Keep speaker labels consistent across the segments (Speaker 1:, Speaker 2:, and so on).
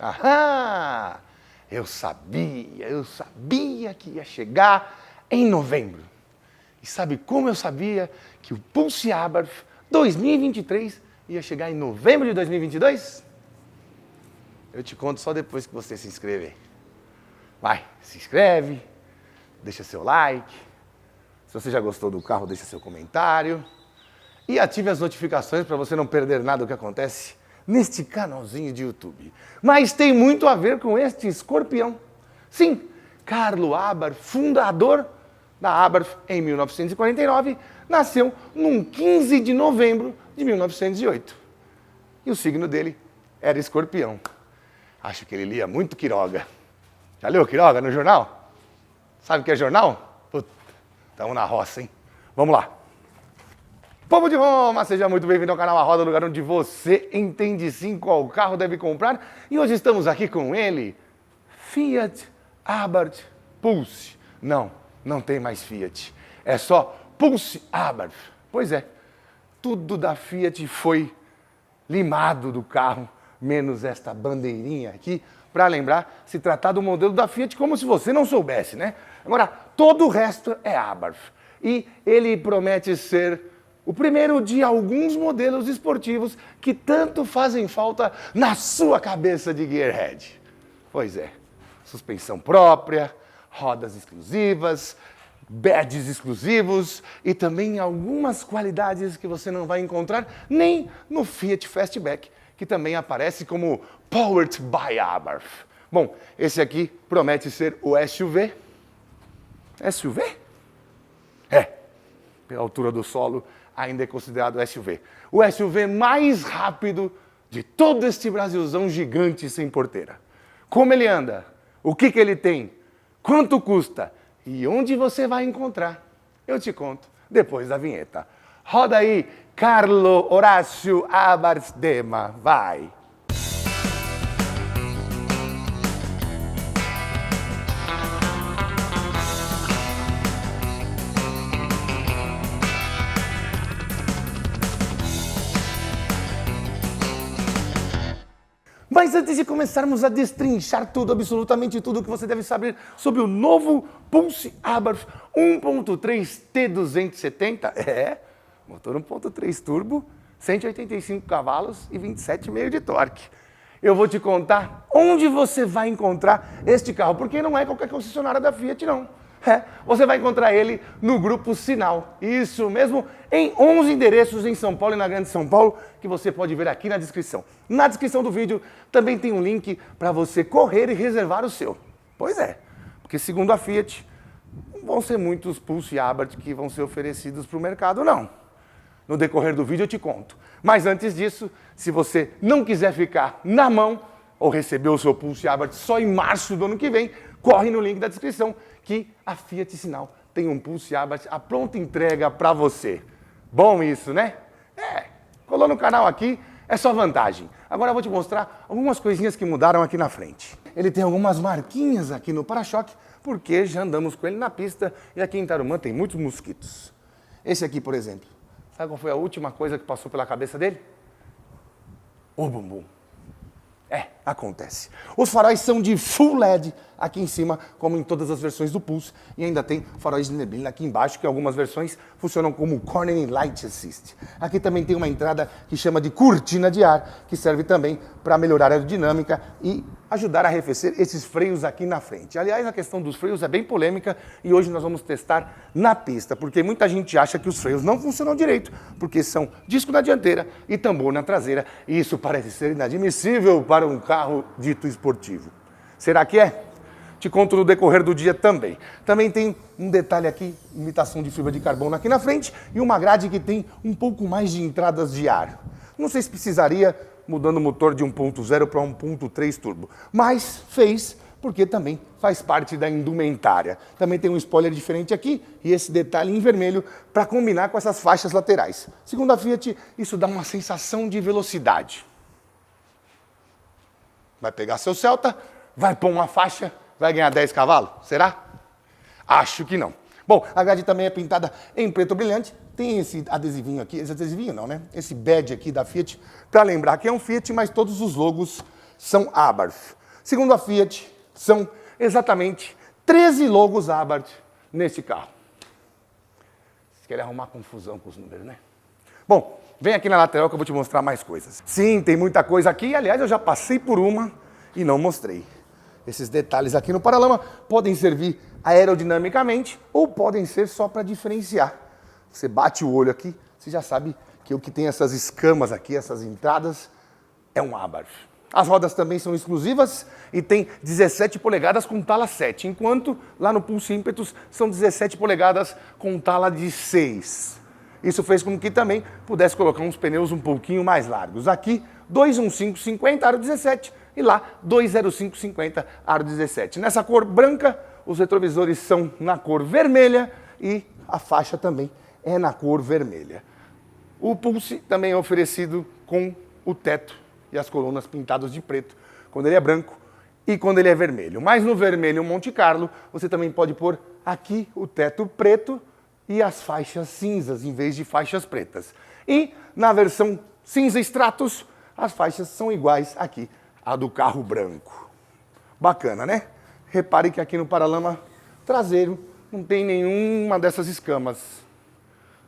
Speaker 1: Aham! Eu sabia que ia chegar em novembro. E sabe como eu sabia que o Pulse Abarth 2023 ia chegar em novembro de 2022? Eu te conto só depois que você se inscrever. Vai, se inscreve, deixa seu like. Se você já gostou do carro, deixa seu comentário. E ative as notificações para você não perder nada do que acontece neste canalzinho de YouTube. Mas tem muito a ver com este escorpião. Sim, Carlo Abarth, fundador da Abarth em 1949, nasceu num 15 de novembro de 1908. E o signo dele era escorpião. Acho que ele lia muito Quiroga. Já leu Quiroga no jornal? Sabe o que é jornal? Puta, estamos na roça, hein? Vamos lá. Povo de Roma, seja muito bem-vindo ao canal A Roda, lugar onde você entende sim qual carro deve comprar. E hoje estamos aqui com ele, Fiat Abarth Pulse. Não tem mais Fiat, é só Pulse Abarth. Pois é, tudo da Fiat foi limado do carro, menos esta bandeirinha aqui, para lembrar, se tratar do modelo da Fiat como se você não soubesse, né? Agora, todo o resto é Abarth. E ele promete ser o primeiro de alguns modelos esportivos que tanto fazem falta na sua cabeça de gearhead. Pois é, suspensão própria, rodas exclusivas, badges exclusivos e também algumas qualidades que você não vai encontrar nem no Fiat Fastback, que também aparece como Powered by Abarth. Bom, esse aqui promete ser o SUV. SUV? É, pela altura do solo, ainda é considerado SUV. O SUV mais rápido de todo este Brasilzão gigante sem porteira. Como ele anda? O que ele tem? Quanto custa? E onde você vai encontrar? Eu te conto depois da vinheta. Roda aí, Carlo Horácio Abarth Dema, vai! Mas antes de começarmos a destrinchar tudo, absolutamente tudo que você deve saber sobre o novo Pulse Abarth 1.3 T270, motor 1.3 turbo, 185 cavalos e 27,5 de torque. Eu vou te contar onde você vai encontrar este carro, porque não é qualquer concessionária da Fiat, não. Você vai encontrar ele no Grupo Sinal. Isso mesmo, em 11 endereços em São Paulo e na Grande São Paulo, que você pode ver aqui na descrição. Na descrição do vídeo também tem um link para você correr e reservar o seu. Pois é, porque segundo a Fiat, não vão ser muitos Pulse Abarth que vão ser oferecidos para o mercado, não. No decorrer do vídeo eu te conto. Mas antes disso, se você não quiser ficar na mão ou receber o seu Pulse Abarth só em março do ano que vem, corre no link da descrição que a Fiat Sinal tem um Pulse Abarth à pronta entrega para você. Bom isso, né? Colou no canal aqui, é só vantagem. Agora eu vou te mostrar algumas coisinhas que mudaram aqui na frente. Ele tem algumas marquinhas aqui no para-choque, porque já andamos com ele na pista e aqui em Tarumã tem muitos mosquitos. Esse aqui, por exemplo, sabe qual foi a última coisa que passou pela cabeça dele? O bumbum. Acontece. Os faróis são de full LED aqui em cima, como em todas as versões do Pulse, e ainda tem faróis de neblina aqui embaixo, que algumas versões funcionam como Corner Light Assist. Aqui também tem uma entrada que chama de cortina de ar, que serve também para melhorar a aerodinâmica e ajudar a arrefecer esses freios aqui na frente. Aliás, a questão dos freios é bem polêmica e hoje nós vamos testar na pista, porque muita gente acha que os freios não funcionam direito, porque são disco na dianteira e tambor na traseira, e isso parece ser inadmissível para um carro dito esportivo. Será que é? Te conto no decorrer do dia também. Também tem um detalhe aqui, imitação de fibra de carbono aqui na frente e uma grade que tem um pouco mais de entradas de ar. Não sei se precisaria mudando o motor de 1.0 para 1.3 turbo, mas fez porque também faz parte da indumentária. Também tem um spoiler diferente aqui e esse detalhe em vermelho para combinar com essas faixas laterais. Segundo a Fiat, isso dá uma sensação de velocidade. Vai pegar seu Celta, vai pôr uma faixa, vai ganhar 10 cavalos? Será? Acho que não. Bom, a grade também é pintada em preto brilhante. Tem esse adesivinho aqui, esse adesivinho não, né? Esse badge aqui da Fiat, para lembrar que é um Fiat, mas todos os logos são Abarth. Segundo a Fiat, são exatamente 13 logos Abarth neste carro. Vocês querem arrumar confusão com os números, né? Bom, vem aqui na lateral que eu vou te mostrar mais coisas. Sim, tem muita coisa aqui. Aliás, eu já passei por uma e não mostrei. Esses detalhes aqui no paralama podem servir aerodinamicamente ou podem ser só para diferenciar. Você bate o olho aqui, você já sabe que o que tem essas escamas aqui, essas entradas, é um Abarth. As rodas também são exclusivas e tem 17 polegadas com tala 7, enquanto lá no Pulse Impetus são 17 polegadas com tala de 6. Isso fez com que também pudesse colocar uns pneus um pouquinho mais largos. Aqui, 215/50 aro 17 e lá 205/50 aro 17. Nessa cor branca, os retrovisores são na cor vermelha e a faixa também é na cor vermelha. O Pulse também é oferecido com o teto e as colunas pintadas de preto, quando ele é branco e quando ele é vermelho. Mas no vermelho Monte Carlo, você também pode pôr aqui o teto preto e as faixas cinzas, em vez de faixas pretas. E na versão cinza Stratos, as faixas são iguais aqui à do carro branco. Bacana, né? Repare que aqui no paralama traseiro não tem nenhuma dessas escamas.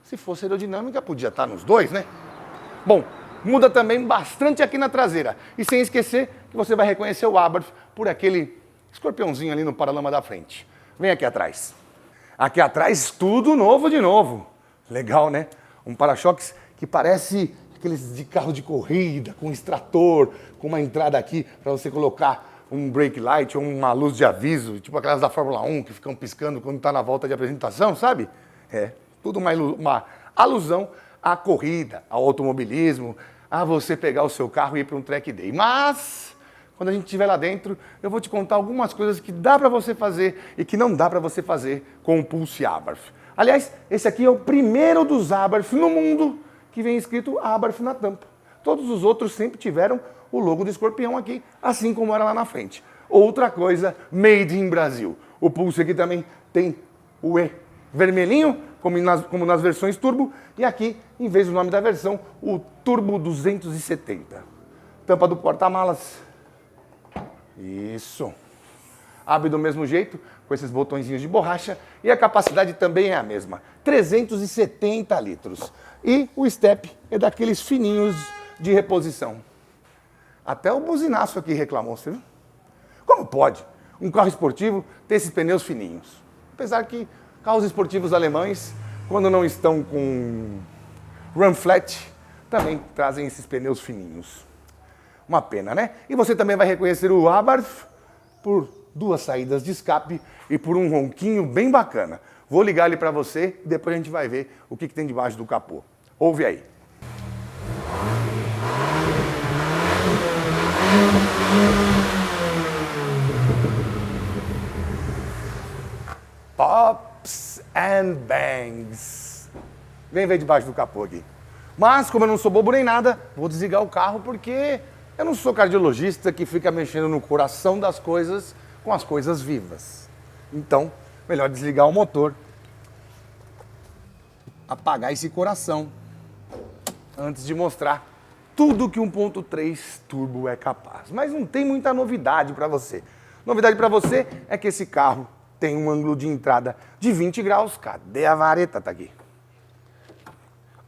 Speaker 1: Se fosse aerodinâmica, podia estar nos dois, né? Bom, muda também bastante aqui na traseira. E sem esquecer que você vai reconhecer o Abarth por aquele escorpiãozinho ali no paralama da frente. Vem aqui atrás. Aqui atrás, tudo novo de novo. Legal, né? Um para-choques que parece aqueles de carro de corrida, com extrator, com uma entrada aqui para você colocar um brake light ou uma luz de aviso, tipo aquelas da Fórmula 1 que ficam piscando quando está na volta de apresentação, sabe? É, tudo uma alusão à corrida, ao automobilismo, a você pegar o seu carro e ir para um track day. Mas, quando a gente estiver lá dentro, eu vou te contar algumas coisas que dá para você fazer e que não dá para você fazer com o Pulse Abarth. Aliás, esse aqui é o primeiro dos Abarth no mundo que vem escrito Abarth na tampa. Todos os outros sempre tiveram o logo do escorpião aqui, assim como era lá na frente. Outra coisa, made in Brasil. O Pulse aqui também tem o E vermelhinho, como nas versões turbo, e aqui, em vez do nome da versão, o Turbo 270. Tampa do porta-malas. Isso. Abre do mesmo jeito, com esses botõezinhos de borracha, e a capacidade também é a mesma, 370 litros. E o step é daqueles fininhos de reposição. Até o buzinaço aqui reclamou, você viu? Como pode um carro esportivo ter esses pneus fininhos? Apesar que carros esportivos alemães, quando não estão com run flat, também trazem esses pneus fininhos. Uma pena, né? E você também vai reconhecer o Abarth por duas saídas de escape e por um ronquinho bem bacana. Vou ligar ele para você e depois a gente vai ver o que tem debaixo do capô. Ouve aí. Pops and bangs. Vem ver debaixo do capô aqui. Mas, como eu não sou bobo nem nada, vou desligar o carro porque eu não sou cardiologista que fica mexendo no coração das coisas com as coisas vivas. Então, melhor desligar o motor, apagar esse coração, antes de mostrar tudo que 1.3 turbo é capaz. Mas não tem muita novidade para você. Novidade para você é que esse carro tem um ângulo de entrada de 20 graus. Cadê a vareta? Tá aqui.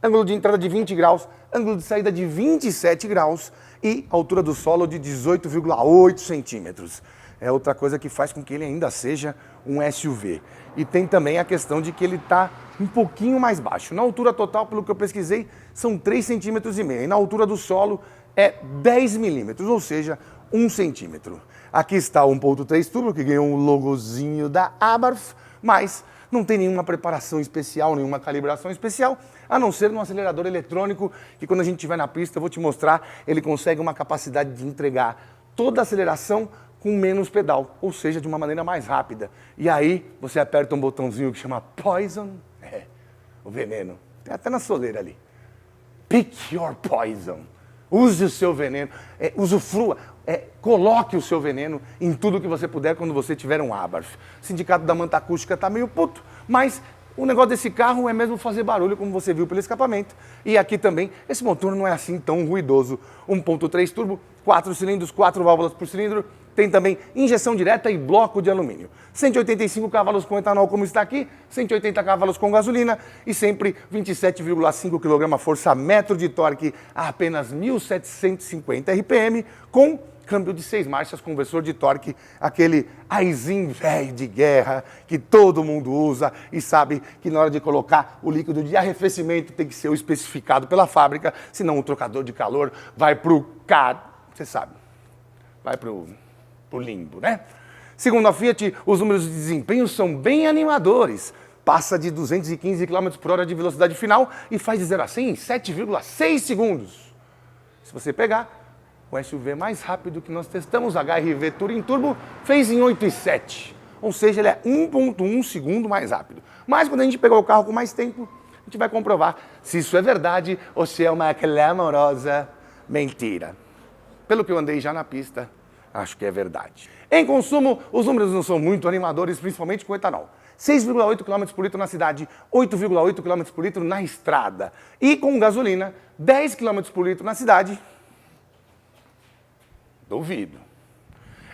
Speaker 1: Ângulo de entrada de 20 graus, ângulo de saída de 27 graus e altura do solo de 18,8 centímetros. É outra coisa que faz com que ele ainda seja um SUV. E tem também a questão de que ele está um pouquinho mais baixo. Na altura total, pelo que eu pesquisei, são 3,5 centímetros. E na altura do solo é 10 milímetros, ou seja, 1 centímetro. Aqui está o 1.3 turbo, que ganhou um logozinho da Abarth, mas não tem nenhuma preparação especial, nenhuma calibração especial, a não ser no acelerador eletrônico, que quando a gente estiver na pista, eu vou te mostrar, ele consegue uma capacidade de entregar toda a aceleração com menos pedal, ou seja, de uma maneira mais rápida. E aí, você aperta um botãozinho que chama Poison, o veneno, tem até na soleira ali. Pick your poison. Use o seu veneno, usufrua, coloque o seu veneno em tudo que você puder quando você tiver um Abarth. O sindicato da Manta Acústica está meio puto, mas o negócio desse carro é mesmo fazer barulho, como você viu pelo escapamento. E aqui também, esse motor não é assim tão ruidoso. 1.3 turbo 4 cilindros, 4 válvulas por cilindro. Tem também injeção direta e bloco de alumínio. 185 cavalos com etanol, como está aqui, 180 cavalos com gasolina e sempre 27,5 kgfm de torque a apenas 1.750 RPM, com câmbio de 6 marchas, conversor de torque, aquele aizinho velho de guerra que todo mundo usa e sabe que na hora de colocar o líquido de arrefecimento tem que ser o especificado pela fábrica, senão o trocador de calor vai pro você sabe, vai pro limbo, né? Segundo a Fiat, os números de desempenho são bem animadores. Passa de 215 km por hora de velocidade final e faz de 0 a 100 em 7,6 segundos. Se você pegar o SUV mais rápido que nós testamos, HR-V Touring Turbo, fez em 8,7. Ou seja, ele é 1,1 segundo mais rápido. Mas quando a gente pegar o carro com mais tempo, a gente vai comprovar se isso é verdade ou se é uma clamorosa mentira. Pelo que eu andei já na pista, acho que é verdade. Em consumo, os números não são muito animadores, principalmente com etanol. 6,8 km por litro na cidade, 8,8 km por litro na estrada. E com gasolina, 10 km por litro na cidade, duvido.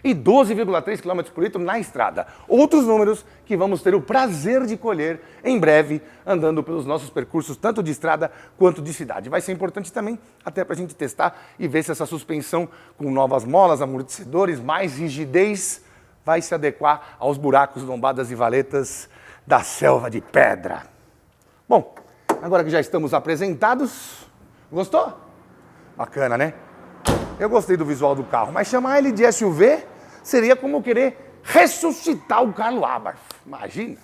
Speaker 1: E 12,3 km por litro na estrada. Outros números que vamos ter o prazer de colher em breve, andando pelos nossos percursos, tanto de estrada quanto de cidade. Vai ser importante também, até para a gente testar e ver se essa suspensão com novas molas, amortecedores, mais rigidez, vai se adequar aos buracos, lombadas e valetas da selva de pedra. Bom, agora que já estamos apresentados, gostou? Bacana, né? Eu gostei do visual do carro, mas chamar ele de SUV seria como querer ressuscitar o Carlo Abarth. Imagina.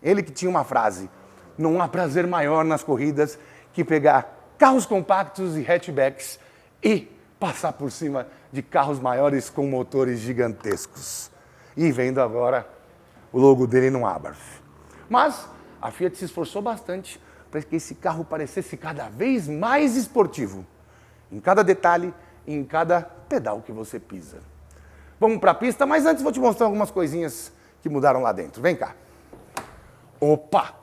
Speaker 1: Ele que tinha uma frase: não há prazer maior nas corridas que pegar carros compactos e hatchbacks e passar por cima de carros maiores com motores gigantescos. E vendo agora o logo dele no Abarth. Mas a Fiat se esforçou bastante para que esse carro parecesse cada vez mais esportivo. Em cada detalhe, em cada pedal que você pisa. Vamos para a pista, mas antes vou te mostrar algumas coisinhas que mudaram lá dentro. Vem cá. Opa!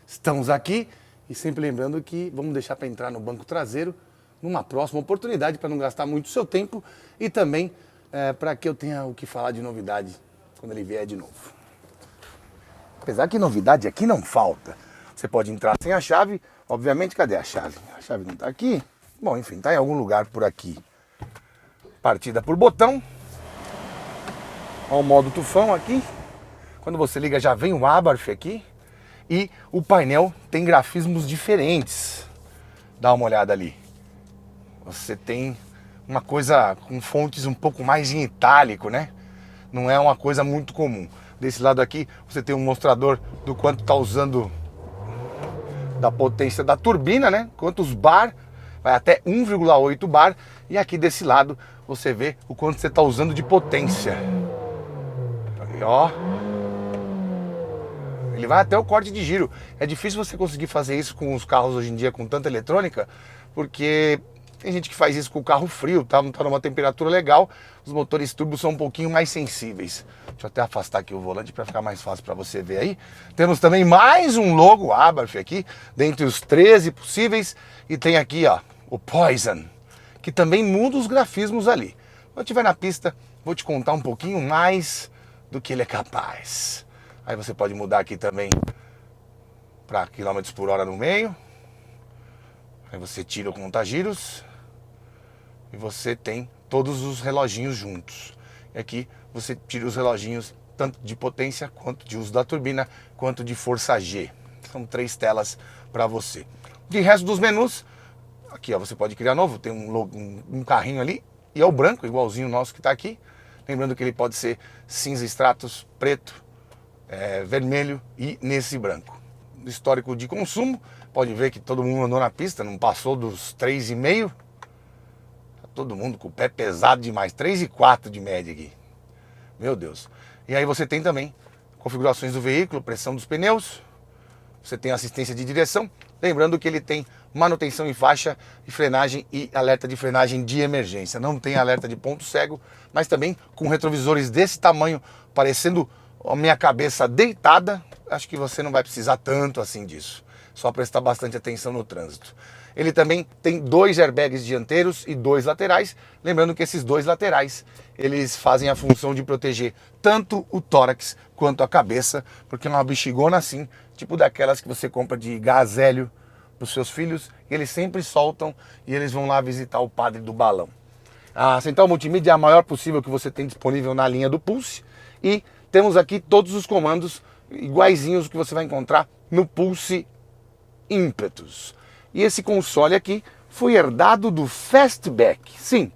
Speaker 1: Estamos aqui e sempre lembrando que vamos deixar para entrar no banco traseiro numa próxima oportunidade para não gastar muito seu tempo e também para que eu tenha o que falar de novidade quando ele vier de novo. Apesar que novidade aqui não falta. Você pode entrar sem a chave, obviamente, cadê a chave? A chave não está aqui. Bom, enfim, está em algum lugar por aqui. Partida por botão. Olha o modo tufão aqui. Quando você liga já vem o Abarth aqui. E o painel tem grafismos diferentes. Dá uma olhada ali. Você tem uma coisa com fontes um pouco mais em itálico, né? Não é uma coisa muito comum. Desse lado aqui você tem um mostrador do quanto está usando da potência da turbina, né? Quantos bar, vai até 1,8 bar. E aqui desse lado você vê o quanto você está usando de potência. Aí, ó. Ele vai até o corte de giro. É difícil você conseguir fazer isso com os carros hoje em dia com tanta eletrônica, porque tem gente que faz isso com o carro frio, tá numa temperatura legal, os motores turbo são um pouquinho mais sensíveis. Deixa eu até afastar aqui o volante para ficar mais fácil para você ver aí. Temos também mais um logo Abarth aqui, dentre os 13 possíveis, e tem aqui, ó, o Poison, que também muda os grafismos ali. Quando estiver na pista, vou te contar um pouquinho mais do que ele é capaz. Aí você pode mudar aqui também para km por hora no meio. Aí você tira o contagiros e você tem todos os reloginhos juntos. E aqui você tira os reloginhos tanto de potência quanto de uso da turbina, quanto de força G. São 3 telas para você. De resto dos menus, aqui ó, você pode criar novo, tem um carrinho ali e é o branco, igualzinho o nosso que está aqui. Lembrando que ele pode ser cinza Stratos, preto, vermelho e nesse branco. Do histórico de consumo, pode ver que todo mundo andou na pista, não passou dos 3,5. Tá todo mundo com o pé pesado demais, 3,4 de média aqui. Meu Deus. E aí você tem também configurações do veículo, pressão dos pneus, você tem assistência de direção, lembrando que ele tem manutenção em faixa e frenagem e alerta de frenagem de emergência. Não tem alerta de ponto cego, mas também com retrovisores desse tamanho, parecendo a minha cabeça deitada, acho que você não vai precisar tanto assim disso. Só prestar bastante atenção no trânsito. Ele também tem 2 airbags dianteiros e 2 laterais. Lembrando que esses 2 laterais, eles fazem a função de proteger tanto o tórax quanto a cabeça, porque é uma bexigona assim, tipo daquelas que você compra de gás hélio para os seus filhos, e eles sempre soltam e eles vão lá visitar o padre do balão. A central multimídia é a maior possível que você tem disponível na linha do Pulse, e temos aqui todos os comandos iguaizinhos que você vai encontrar no Pulse Impetus. E esse console aqui foi herdado do Fastback. Sim,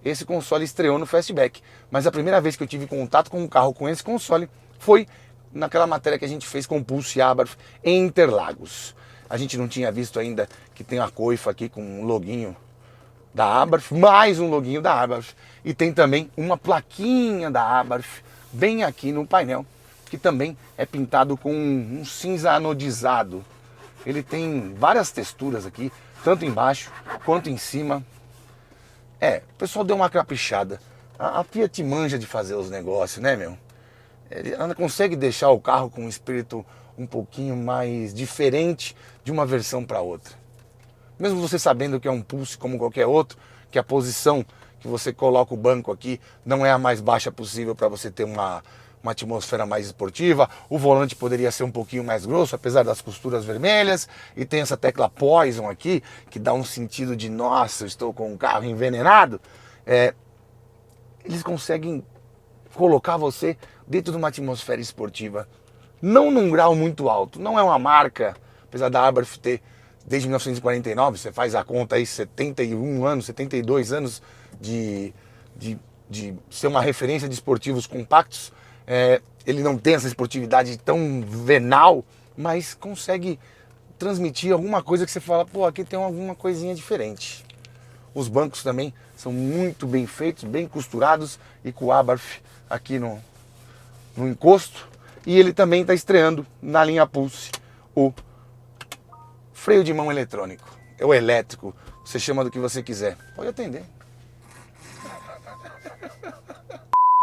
Speaker 1: esse console estreou no Fastback, mas a primeira vez que eu tive contato com um carro com esse console foi naquela matéria que a gente fez com o Pulse Abarth em Interlagos. A gente não tinha visto ainda que tem a coifa aqui com um loginho da Abarth, mais um loginho da Abarth, e tem também uma plaquinha da Abarth bem aqui no painel, que também é pintado com um cinza anodizado. Ele tem várias texturas aqui, tanto embaixo quanto em cima. O pessoal deu uma caprichada. A Fiat manja de fazer os negócios, né, meu? Ela consegue deixar o carro com um espírito um pouquinho mais diferente de uma versão para outra. Mesmo você sabendo que é um Pulse como qualquer outro, que a posição que você coloca o banco aqui não é a mais baixa possível para você ter uma atmosfera mais esportiva, o volante poderia ser um pouquinho mais grosso, apesar das costuras vermelhas, e tem essa tecla Poison aqui, que dá um sentido de, nossa, eu estou com um carro envenenado. Eles conseguem colocar você dentro de uma atmosfera esportiva, não num grau muito alto, não é uma marca, apesar da Abarth ter, desde 1949, você faz a conta aí, 71 anos, 72 anos de ser uma referência de esportivos compactos. Ele não tem essa esportividade tão venal, mas consegue transmitir alguma coisa que você fala, pô, aqui tem alguma coisinha diferente. Os bancos também são muito bem feitos, bem costurados, e com o Abarth aqui no encosto. E ele também está estreando na linha Pulse o freio de mão eletrônico, ou elétrico, você chama do que você quiser, pode atender.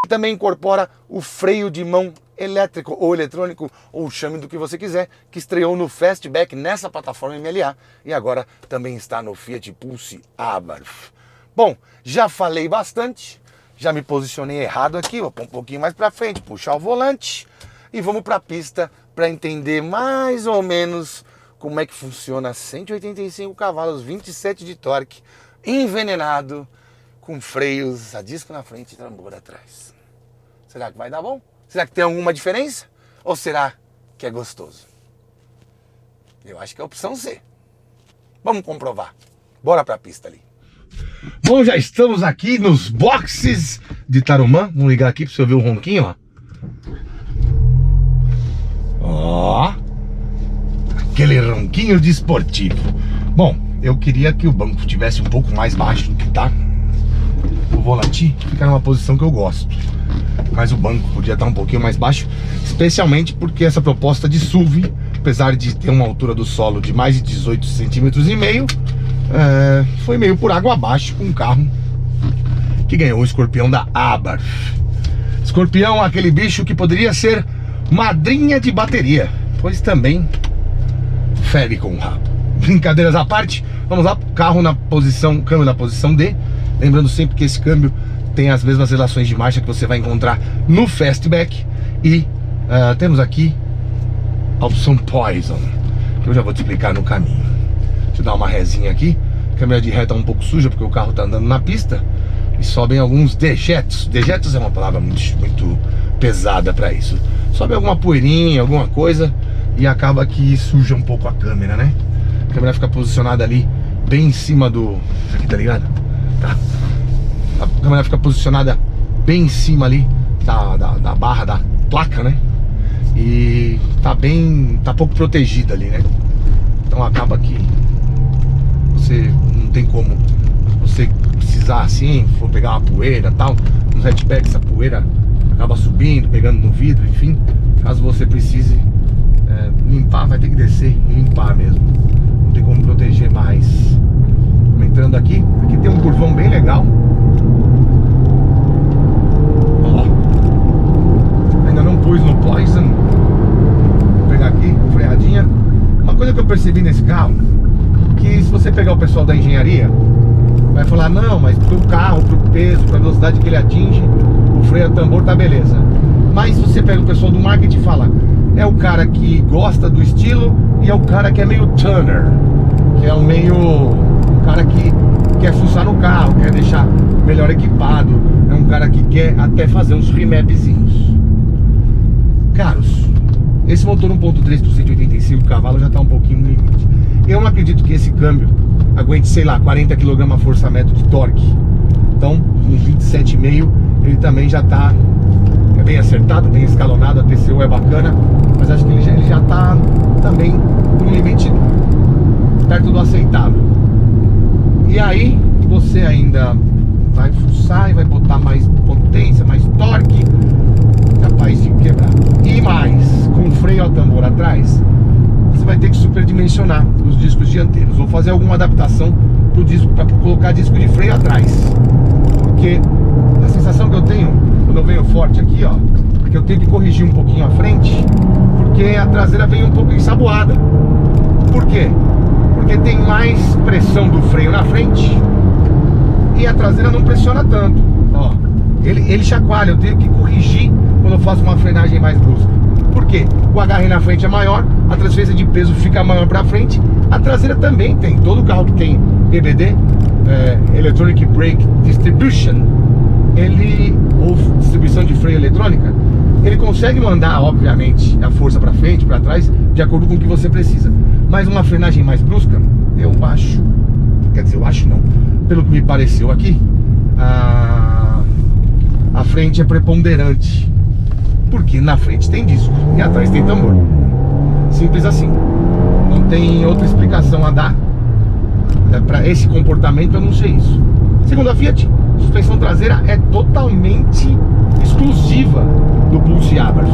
Speaker 1: Também incorpora o freio de mão elétrico ou eletrônico, ou chame do que você quiser, que estreou no Fastback nessa plataforma MLA e agora também está no Fiat Pulse Abarth. Bom, já falei bastante, já me posicionei errado aqui, vou pôr um pouquinho mais para frente, puxar o volante e vamos para a pista para entender mais ou menos como é que funciona 185 cavalos, 27 de torque, envenenado, com freios a disco na frente e tambor atrás. Será que vai dar bom? Será que tem alguma diferença? Ou será que é gostoso? Eu acho que é a opção C. Vamos comprovar. Bora pra pista ali. Bom, já estamos aqui nos boxes de Tarumã. Vamos ligar aqui pra você ouvir o ronquinho, ó. Ó. Aquele ronquinho de esportivo. Bom, eu queria que o banco tivesse um pouco mais baixo do que tá. O volante fica numa posição que eu gosto, mas o banco podia estar um pouquinho mais baixo, especialmente porque essa proposta de SUV, apesar de ter uma altura do solo de mais de 18 centímetros e meio, foi meio por água abaixo com um carro que ganhou o Escorpião da Abarth. Escorpião, aquele bicho que poderia ser madrinha de bateria, pois também fere com o rabo. Brincadeiras à parte, vamos lá, carro na posição, câmbio na posição D. Lembrando sempre que esse câmbio tem as mesmas relações de marcha que você vai encontrar no Fastback. E temos aqui a opção Poison, que eu já vou te explicar no caminho. Deixa eu dar uma rezinha aqui. A câmera de ré tá um pouco suja porque o carro tá andando na pista. E sobem alguns dejetos. Dejetos é uma palavra muito pesada para isso. Sobe alguma poeirinha, alguma coisa, e acaba que suja um pouco a câmera, né? A câmera fica posicionada ali bem em cima do... Aqui, tá ligado? Tá. A câmera fica posicionada bem em cima ali da barra da placa, né? E tá pouco protegida ali, né? Então acaba que você não tem como você precisar assim, for pegar uma poeira e tal, nos hatchbacks essa poeira acaba subindo, pegando no vidro, enfim. Caso você precise limpar, vai ter que descer e limpar mesmo. Não tem como proteger mais. Entrando aqui tem um curvão bem legal. Ó. Ainda não pus no Poison. Vou pegar aqui, freadinha. Uma coisa que eu percebi nesse carro, que se pessoal da engenharia vai falar, não, mas pro carro, pro peso, pra velocidade que ele atinge, o freio a tambor tá beleza. Mas você pega o pessoal do marketing e fala, é o cara que gosta do estilo e é o cara que é meio tuner, que é um cara que quer fuçar no carro, quer deixar melhor equipado, é um cara que quer até fazer uns remapzinhos. Caros, esse motor 1.3 por 185 cavalos já está um pouquinho no limite. Eu não acredito que esse câmbio aguente, sei lá, 40 kgfm de torque. Então, uns 27,5 ele também já está bem acertado, bem escalonado, a TCU é bacana, mas acho que ele já está também no limite perto do aceitável. E aí, você ainda vai fuçar e vai botar mais potência, mais torque, capaz de quebrar. E mais, com freio a tambor atrás, você vai ter que superdimensionar os discos dianteiros. Vou fazer alguma adaptação pro disco, para colocar disco de freio atrás. Porque a sensação que eu tenho quando eu venho forte aqui, ó, é que eu tenho que corrigir um pouquinho a frente, porque a traseira vem um pouco ensaboada. Por quê? Porque tem mais pressão do freio na frente e a traseira não pressiona tanto. Ó, ele chacoalha, eu tenho que corrigir quando eu faço uma frenagem mais brusca. Por quê? O agarre na frente é maior, a transferência de peso fica maior para frente, a traseira também tem. Todo carro que tem EBD, Electronic Brake Distribution, ou distribuição de freio eletrônica, ele consegue mandar, obviamente, a força para frente, para trás, de acordo com o que você precisa. Mas uma frenagem mais brusca, eu acho, quer dizer, eu acho não, pelo que me pareceu aqui, a frente é preponderante, porque na frente tem disco e atrás tem tambor. Simples assim. Não tem outra explicação a dar para esse comportamento, eu não sei isso. Segundo a Fiat, a suspensão traseira é totalmente exclusiva do Pulse Abarth.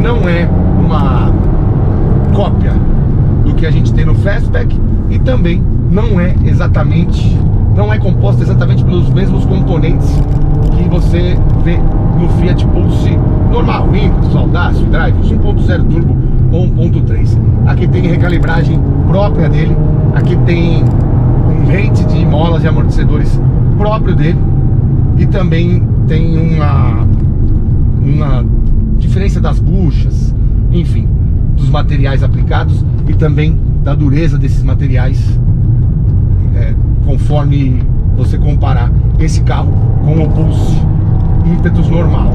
Speaker 1: Não é uma cópia do que a gente tem no Fastback e também não é composta exatamente pelos mesmos componentes que você vê no Fiat Pulse normal, Impetus, Audacia, Drive, 1.0 turbo ou 1.3. Aqui tem recalibragem própria dele, aqui tem um rate de molas e amortecedores próprio dele e também tem uma diferença das buchas, enfim, dos materiais aplicados e também da dureza desses materiais, conforme você comparar esse carro com o Pulse Impetus normal.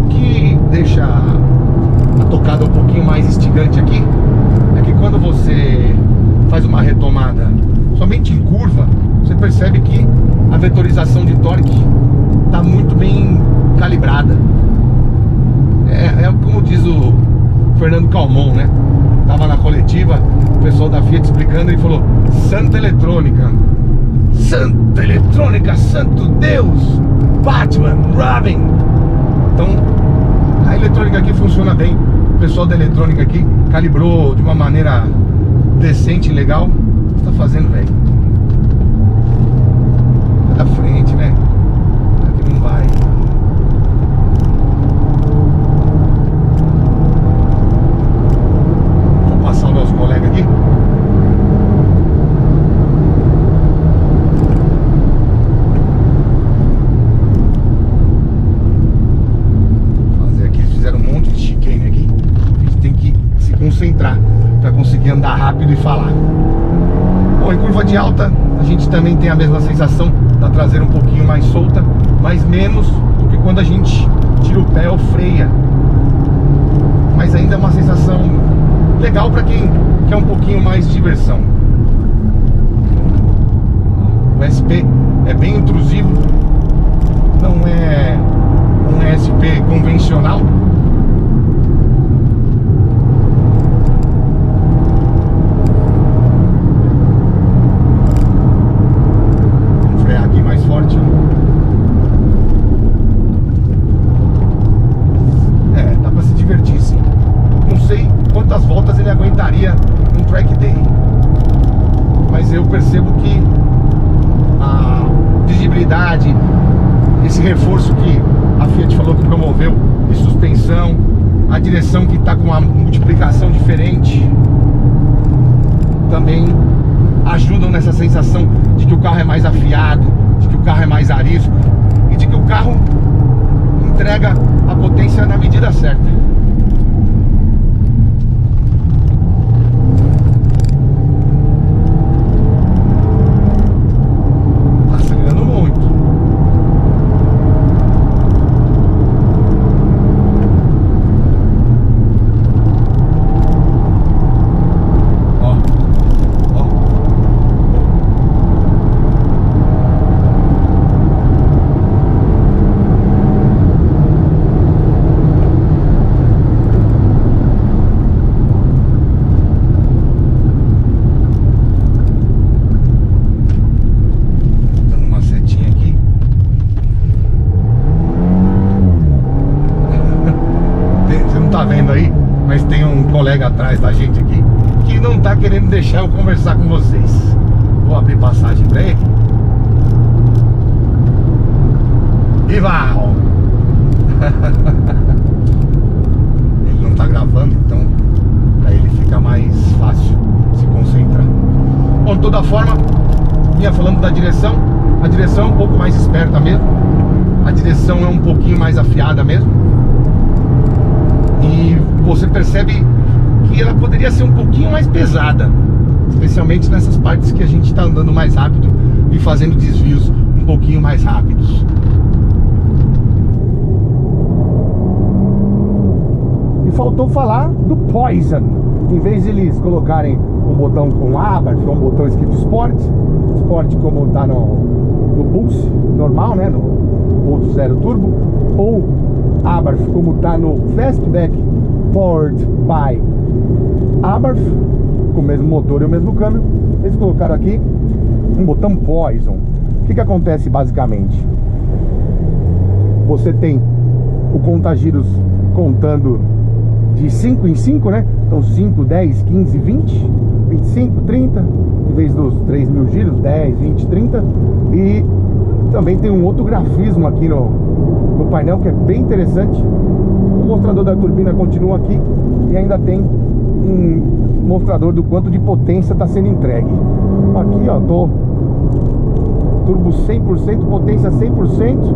Speaker 1: O que deixa a tocada um pouquinho mais instigante aqui é que quando você faz uma retomada somente em curva, você percebe que a vetorização de torque está muito bem calibrada. É como diz o Fernando Calmon, né? Tava na coletiva, o pessoal da Fiat explicando, ele falou: Santa Eletrônica, Santa Eletrônica, Santo Deus, Batman, Robin. Então, a eletrônica aqui funciona bem. O pessoal da eletrônica aqui calibrou de uma maneira decente e legal. O que você tá fazendo, velho? Vai da frente, né? Aqui não vai. Vou passar os meus colegas aqui. Concentrar para conseguir andar rápido e falar. Bom, em curva de alta a gente também tem a mesma sensação da traseira um pouquinho mais solta, mas menos do que quando a gente tira o pé ou freia. Mas ainda é uma sensação legal para quem quer um pouquinho mais de diversão. O SP é bem intrusivo, não é um SP convencional. Dá pra se divertir sim. Não sei quantas voltas ele aguentaria num track day, mas eu percebo que a visibilidade, esse reforço que a Fiat falou que promoveu de suspensão, a direção que está com uma multiplicação diferente, também ajudam nessa sensação de que o carro é mais afiado, de que o carro é mais arisco e de que o carro entrega a potência na medida certa. Tá acelerando muito. Atrás da gente aqui que não tá querendo deixar eu conversar com vocês. Vou abrir passagem pra ele. E vai! Ele não tá gravando, então pra ele fica mais fácil se concentrar. Bom, de toda forma, vinha falando da direção. A direção é um pouco mais esperta mesmo. A direção é um pouquinho mais afiada mesmo. E você percebe que ela poderia ser um pouquinho mais pesada, especialmente nessas partes que a gente está andando mais rápido e fazendo desvios um pouquinho mais rápidos. E faltou falar do Poison. Em vez de eles colocarem um botão com Abarth, um botão escrito Sport, Sport como está no Pulse normal, né, no 1.0 Turbo, ou Abarth como está no Fastback Powered by Abarth, com o mesmo motor e o mesmo câmbio, eles colocaram aqui um botão Poison. O que acontece basicamente? Você tem o contagiros contando de 5 em 5, né? Então 5, 10, 15, 20, 25, 30, em vez dos 3.000 giros, 10, 20, 30. E também tem um outro grafismo aqui no painel que é bem interessante. O mostrador da turbina continua aqui e ainda tem um mostrador do quanto de potência está sendo entregue. Aqui, ó, tô turbo 100%, potência 100%.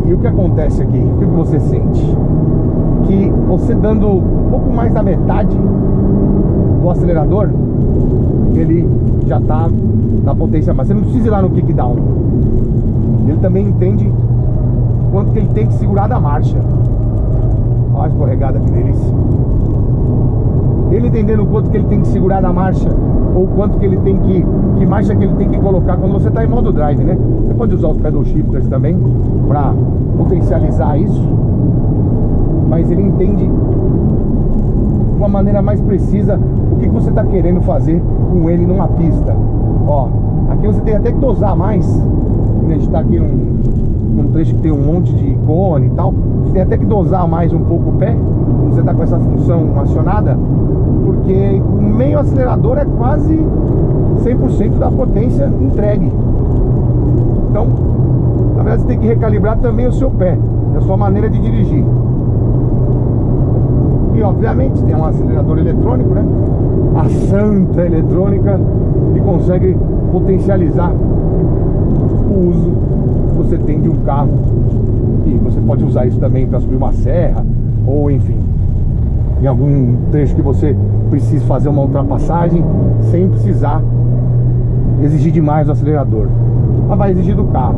Speaker 1: E o que acontece aqui? O que você sente? Que você dando um pouco mais da metade do acelerador, ele já está na potência máxima. Você não precisa ir lá no kickdown. Ele também entende quanto que ele tem que segurar da marcha. Olha a escorregada, que delícia. Ele entendendo o quanto que ele tem que segurar da marcha, ou quanto que ele tem que marcha que ele tem que colocar quando você está em modo drive, né? Você pode usar os pedal shifters também para potencializar isso, mas ele entende de uma maneira mais precisa o que você está querendo fazer com ele numa pista. Ó, aqui você tem até que dosar mais. A gente está aqui num trecho que tem um monte de cone e tal. Você tem até que dosar mais um pouco o pé quando você está com essa função acionada, porque o meio acelerador é quase 100% da potência entregue. Então, na verdade, você tem que recalibrar também o seu pé, a sua maneira de dirigir. E obviamente tem um acelerador eletrônico, né? A santa eletrônica, que consegue potencializar o uso que você tem de um carro. E você pode usar isso também para subir uma serra, ou enfim, em algum trecho que você precise fazer uma ultrapassagem sem precisar exigir demais do acelerador. Mas vai exigir do carro.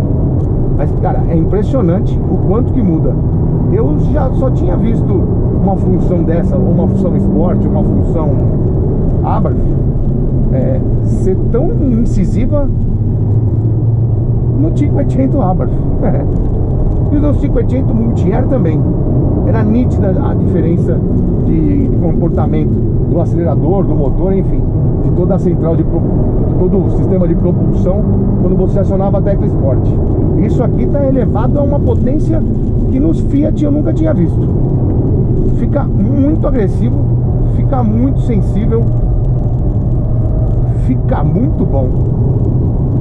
Speaker 1: Mas, cara, é impressionante o quanto que muda. Eu já só tinha visto uma função dessa, ou uma função Sport, uma função Abarth, ser tão incisiva no 500 Abarth. E no 500 Multi-Air também. Era nítida a diferença de comportamento do acelerador, do motor, enfim, de toda a central de todo o sistema de propulsão quando você acionava a tecla Sport. Isso aqui está elevado a uma potência que nos Fiat eu nunca tinha visto. Fica muito agressivo, fica muito sensível, fica muito bom.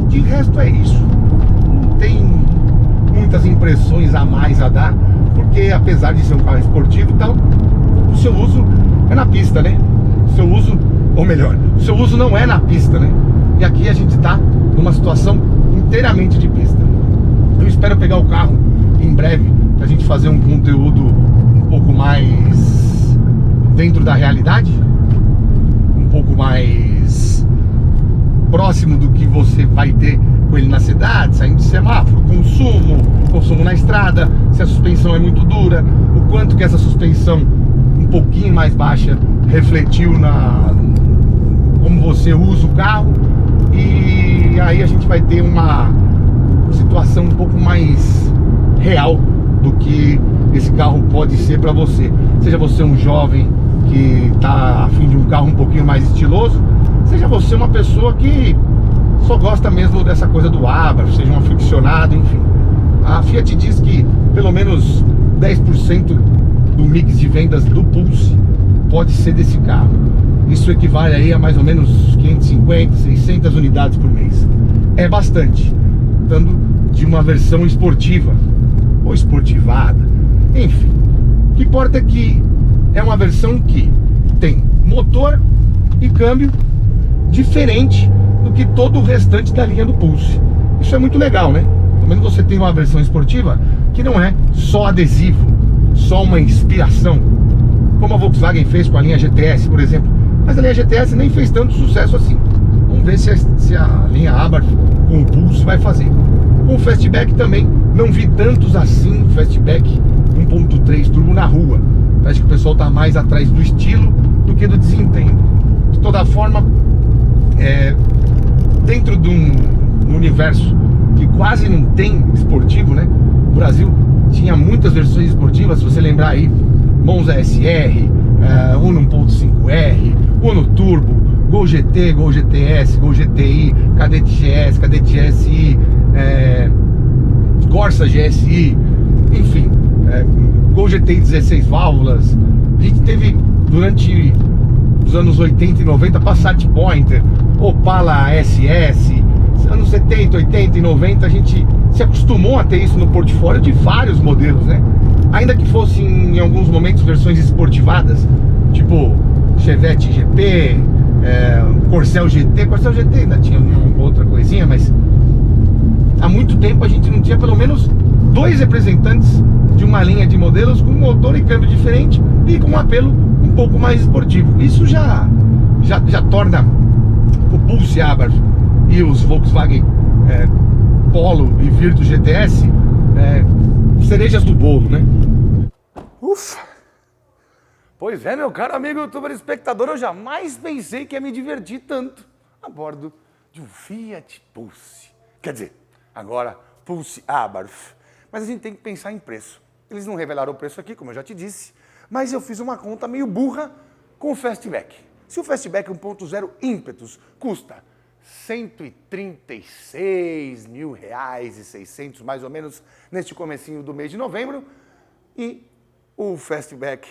Speaker 1: De resto é isso. Não tem muitas impressões a mais a dar, porque apesar de ser um carro esportivo e tal, o seu uso é na pista, né? O seu uso, ou melhor, o seu uso não é na pista, né? E aqui a gente tá numa situação inteiramente de pista. Eu espero pegar o carro em breve pra gente fazer um conteúdo um pouco mais dentro da realidade, um pouco mais próximo do que você vai ter com ele na cidade, saindo de semáforo, consumo na estrada, se a suspensão é muito dura, o quanto que essa suspensão um pouquinho mais baixa refletiu na como você usa o carro, e aí a gente vai ter uma situação um pouco mais real do que esse carro pode ser para você. Seja você um jovem que está a fim de um carro um pouquinho mais estiloso, seja você uma pessoa que só gosta mesmo dessa coisa do Abarth, seja um aficionado, enfim. A Fiat diz que pelo menos 10% do mix de vendas do Pulse pode ser desse carro. Isso equivale aí a mais ou menos 550, 600 unidades por mês. É bastante, dando de uma versão esportiva ou esportivada, enfim. O que importa é que é uma versão que tem motor e câmbio diferente do que todo o restante da linha do Pulse. Isso é muito legal, né? Pelo menos você tem uma versão esportiva que não é só adesivo, só uma inspiração, como a Volkswagen fez com a linha GTS, por exemplo. Mas a linha GTS nem fez tanto sucesso assim. Vamos ver se a linha Abarth com o Pulse vai fazer. Com o Fastback também não vi tantos assim, Fastback 1.3 turbo na rua. Acho que o pessoal está mais atrás do estilo do que do desempenho. De toda forma, dentro de um universo que quase não tem esportivo, né? O Brasil tinha muitas versões esportivas, se você lembrar aí, Monza SR, Uno 1.5R, Uno Turbo, Gol GT, Gol GTS, Gol GTI, Cadete GS, Cadete GSI, Corsa GSI, enfim, Gol GTI 16 válvulas. A gente teve durante os anos 80 e 90 Passat Pointer, Opala SS. Anos 70, 80 e 90 a gente se acostumou a ter isso no portfólio de vários modelos, né? Ainda que fossem em alguns momentos versões esportivadas, tipo Chevette GP, Corcel GT. Corcel GT ainda tinha uma outra coisinha, mas há muito tempo a gente não tinha pelo menos dois representantes de uma linha de modelos com motor e câmbio diferente e com um apelo um pouco mais esportivo. Isso já torna o Pulse Abarth e os Volkswagen Polo e Virtus GTS cerejas do bolo, né? Ufa! Pois é, meu caro amigo youtuber espectador, eu jamais pensei que ia me divertir tanto a bordo de um Fiat Pulse. Quer dizer, agora Pulse Abarth. Mas a gente tem que pensar em preço. Eles não revelaram o preço aqui, como eu já te disse, mas eu fiz uma conta meio burra com o Fastback. Se o Fastback 1.0 ímpetus custa R$136.600 mais ou menos neste comecinho do mês de novembro, e o Fastback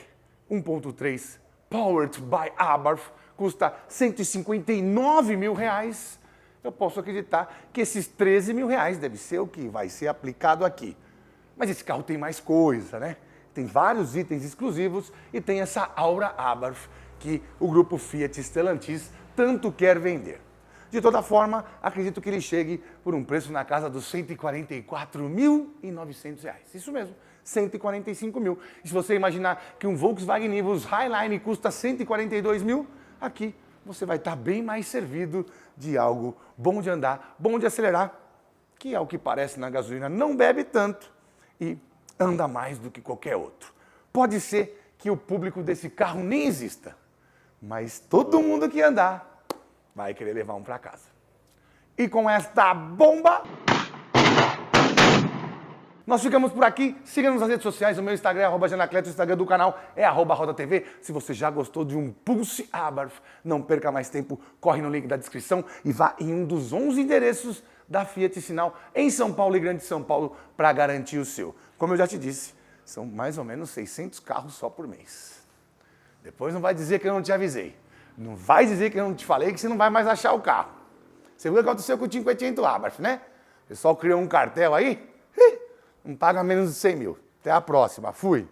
Speaker 1: 1.3 Powered by Abarth custa R$159.000, eu posso acreditar que esses R$13.000 deve ser o que vai ser aplicado aqui. Mas esse carro tem mais coisa, né? Tem vários itens exclusivos e tem essa aura Abarth que o grupo Fiat Stellantis tanto quer vender. De toda forma, acredito que ele chegue por um preço na casa dos R$144.900. Isso mesmo, 145 mil. E se você imaginar que um Volkswagen Nivus Highline custa 142 mil, aqui você vai estar bem mais servido de algo bom de andar, bom de acelerar, que ao que parece na gasolina não bebe tanto e anda mais do que qualquer outro. Pode ser que o público desse carro nem exista, mas todo mundo que andar vai querer levar um para casa. E com esta bomba, nós ficamos por aqui. Siga-nos nas redes sociais. O meu Instagram é @janacleto, o Instagram do canal é @rodatv. Se você já gostou de um Pulse Abarth, não perca mais tempo, corre no link da descrição e vá em um dos 11 endereços da Fiat Sinal em São Paulo e Grande São Paulo para garantir o seu. Como eu já te disse, são mais ou menos 600 carros só por mês. Depois não vai dizer que eu não te avisei. Não vai dizer que eu não te falei que você não vai mais achar o carro. Você viu o que aconteceu com o 500 Abarth, né? O pessoal criou um cartel aí, não paga menos de 100 mil. Até a próxima. Fui.